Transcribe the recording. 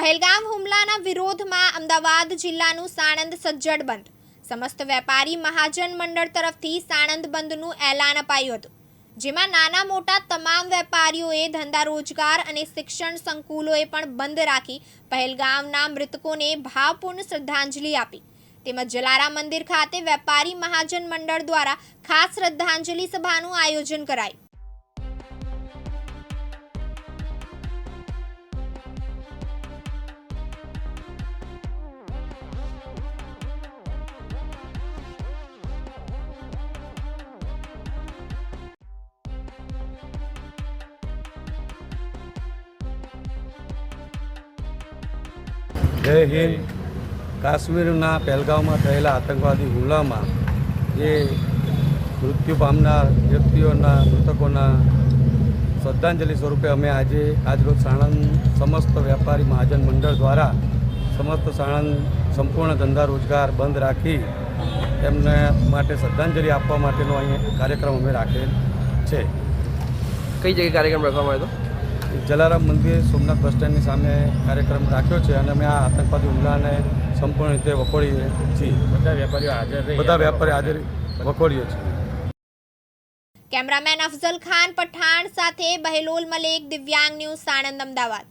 પહેલગામ હુમલાના વિરોધમાં અમદાવાદ જિલ્લાનું સાણંદ સજ્જડ બંધ. સમસ્ત વેપારી મહાજન મંડળ તરફથી સાણંદ બંધનું એલાન અપાયું હતું, જેમાં નાના મોટા તમામ વેપારીઓએ ધંધા રોજગાર અને શિક્ષણ સંકુલોએ પણ બંધ રાખી પહેલગામના મૃતકોને ભાવપૂર્ણ શ્રદ્ધાંજલિ આપી. તેમજ જલારામ મંદિર ખાતે વેપારી મહાજન મંડળ દ્વારા ખાસ શ્રદ્ધાંજલિ સભાનું આયોજન કરાયું. જય હિન્દ. કાશ્મીરના પહેલગામમાં થયેલા આતંકવાદી હુમલામાં જે મૃત્યુ પામનાર વ્યક્તિઓના મૃતકોના શ્રદ્ધાંજલિ સ્વરૂપે અમે આજરોજ સાણંદ સમસ્ત વેપારી મહાજન મંડળ દ્વારા સમસ્ત સાણંદ સંપૂર્ણ ધંધા રોજગાર બંધ રાખી એમને માટે શ્રદ્ધાંજલિ આપવા માટેનો અહીંયા કાર્યક્રમ અમે રાખેલ છે. કઈ જગ્યાએ કાર્યક્રમ રાખવામાં આવ્યો? જલારામ મંદિર સોમનાથ બસ સ્ટેન્ડની સામે કાર્યક્રમ રાખ્યો છે અને અમે આ આતંકવાદી હુમલાને સંપૂર્ણ રીતે વખોડીએ છીએ. બધા વેપારીઓ હાજર વખોડીએ છીએ. કેમેરામેન અફઝલ ખાન પઠાણ સાથે બહેલોલ મલેક, દિવ્યાંગ ન્યૂઝ, સાણંદ, અમદાવાદ.